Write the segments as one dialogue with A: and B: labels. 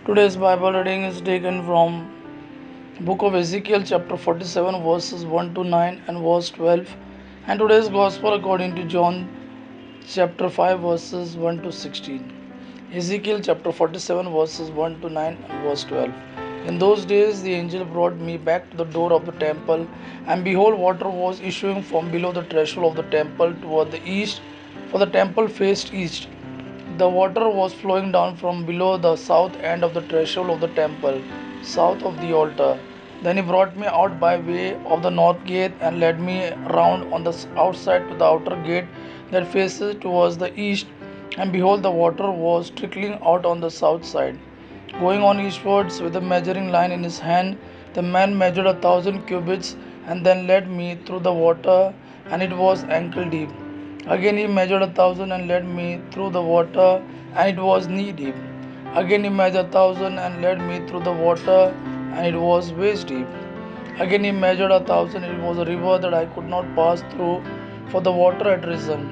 A: Today's Bible reading is taken from book of Ezekiel chapter 47 verses 1 to 9 and verse 12, and today's gospel according to John chapter 5 verses 1 to 16. Ezekiel chapter 47 verses 1 to 9 and verse 12. In those days the angel brought me back to the door of the temple, and behold, water was issuing from below the threshold of the temple toward the east, for the temple faced east. The water was flowing down from below the south end of the threshold of the temple, south of the altar. Then he brought me out by way of the north gate and led me round on the outside to the outer gate that faces towards the east. And behold, the water was trickling out on the south side. Going on eastwards with a measuring line in his hand, the man measured 1,000 cubits and then led me through the water, and it was ankle deep. Again he measured 1,000 and led me through the water, and it was knee deep. Again he measured 1,000 and led me through the water, and it was waist deep. Again he measured 1,000. It was a river that I could not pass through, for the water had risen.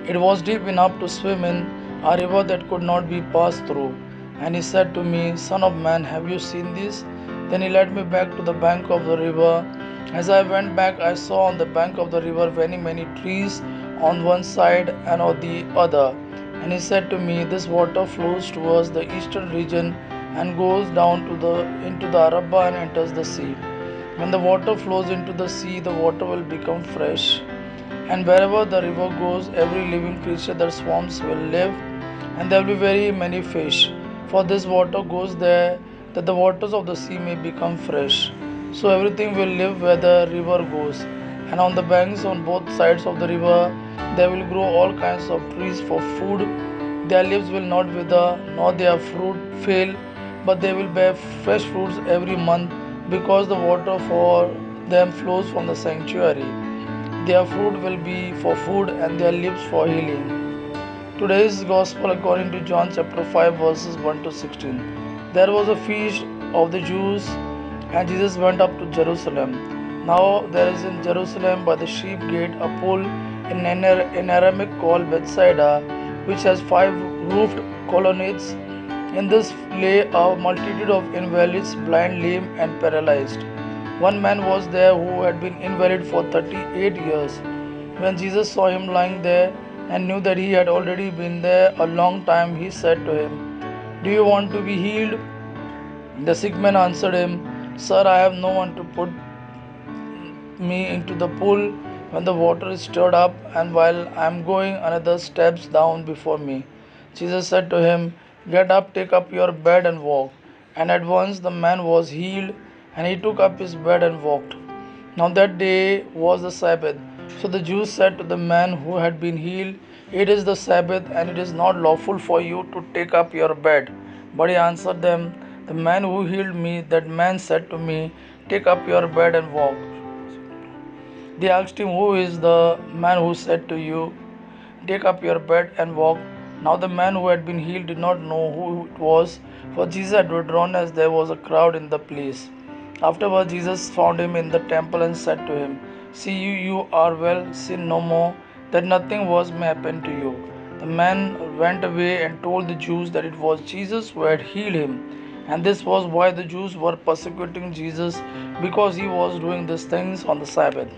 A: It was deep enough to swim in, a river that could not be passed through. And he said to me, Son of man, have you seen this? Then he led me back to the bank of the river. As I went back, I saw on the bank of the river many trees on one side and on the other. And he said to me, This water flows towards the eastern region and goes down into the Arabah and enters the sea. When the water flows into the sea, the water will become fresh. And wherever the river goes, every living creature that swarms will live, and there will be very many fish. For this water goes there, that the waters of the sea may become fresh. So everything will live where the river goes. And on the banks on both sides of the river, there will grow all kinds of trees for food. Their leaves will not wither, nor their fruit fail, but they will bear fresh fruits every month, because the water for them flows from the sanctuary. Their fruit will be for food, and their leaves for healing. Today's Gospel according to John chapter 5 verses 1 to 16. There was a feast of the Jews, and Jesus went up to Jerusalem. Now there is in Jerusalem by the sheep gate a pool in Aramaic called Bethsaida, which has 5 roofed colonnades. In this lay a multitude of invalids, blind, lame, and paralyzed. One man was there who had been invalid for 38 years. When Jesus saw him lying there and knew that he had already been there a long time, he said to him, Do you want to be healed? The sick man answered him, Sir, I have no one to put me into the pool when the water is stirred up, and while I am going, another steps down before me. Jesus said to him, Get up, take up your bed and walk. And at once the man was healed, and he took up his bed and walked. Now that day was the Sabbath. So the Jews said to the man who had been healed, It is the Sabbath, and it is not lawful for you to take up your bed. But he answered them, The man who healed me, that man said to me, Take up your bed and walk. They asked him, Who is the man who said to you, Take up your bed and walk? Now the man who had been healed did not know who it was, for Jesus had withdrawn as there was a crowd in the place. Afterwards Jesus found him in the temple and said to him, See, you are well, sin no more, that nothing worse may happen to you. The man went away and told the Jews that it was Jesus who had healed him. And this was why the Jews were persecuting Jesus, because he was doing these things on the Sabbath.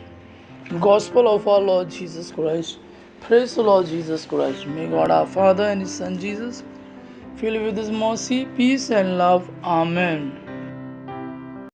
A: Gospel of our Lord Jesus Christ. Praise the Lord Jesus Christ. May God our Father and His Son Jesus fill you with His mercy, peace, and love. Amen.